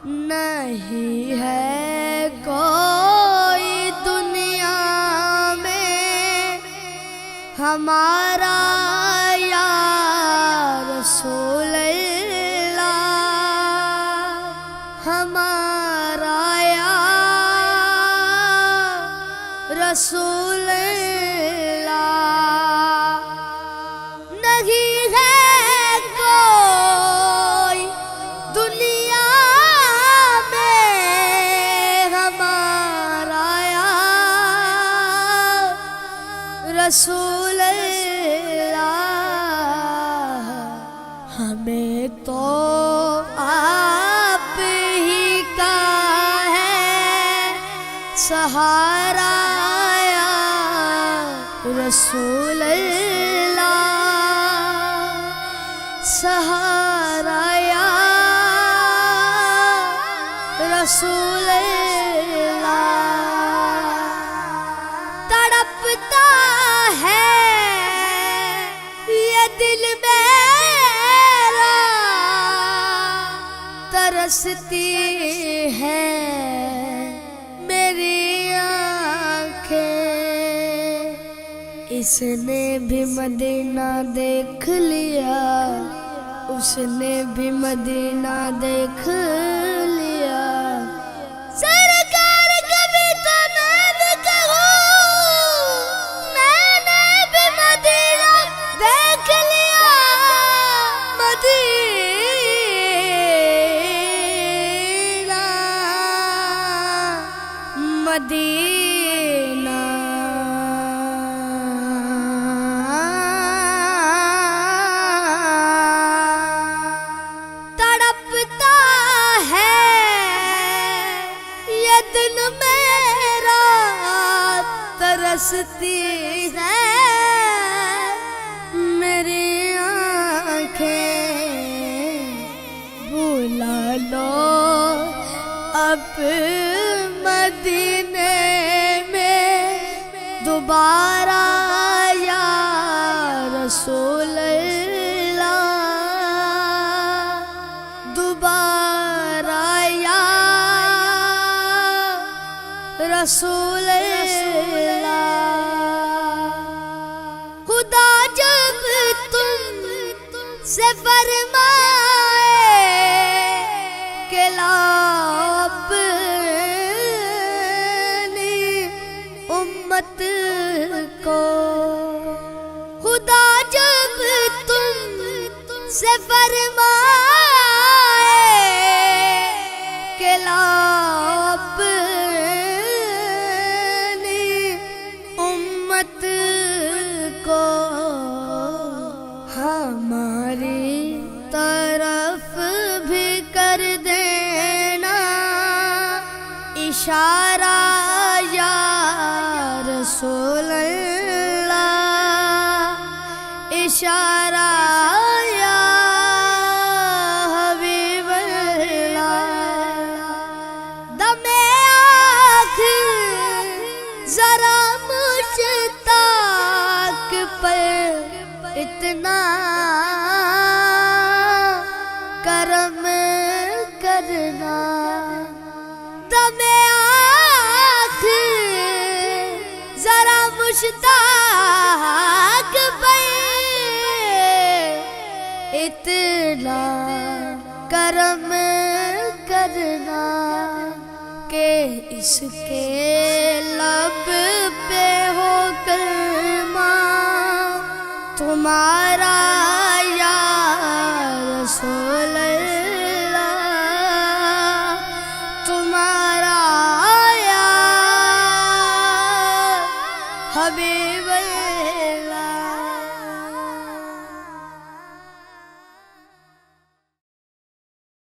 نہیں ہے کوئی دنیا میں ہمارا یا رسول اللہ، ہمارا یا رسول اللہ، نہیں ہے کوئی دنیا میں ہمارا یا رسول اللہ، ہمیں تو آپ ہی کا ہے سہارا یا رسول اللہ، سہارا یا رسول اللہ، تڑپتا ہے یہ دل میرا، ترستی ہے میری آنکھیں، اس نے بھی مدینہ دیکھ لیا، اس نے بھی مدینہ دیکھ لیا، سرکار کبھی تو میں بھی کہوں میں نے بھی مدینہ دیکھ لیا، مدینہ مدینہ تڑپتا ہے یہ دل میرا، ترستی ہے میری آنکھیں، بلا لو اب مدینے میں دوبارہ یا رسول اللہ، دوبارہ یا رسول اللہ، خدا جب تم سے فرمائے کہ لا امت کو، خدا جب تم سے فرمائے کہ لا اپنی امت کو، ہماری طرف بھی کر دینا اشارہ یا رسول اللہ، اشارہ یا حبیب اللہ، دم آخر ذرا مشتاق پر اتنا کرم کرنا، دم ذرا مشتاق پہ اتنا کرم کرنا کہ اس کے لب پہ ہو کلمہ تمہارا یا رسول اللہ، تمہارا حبیب اللہ۔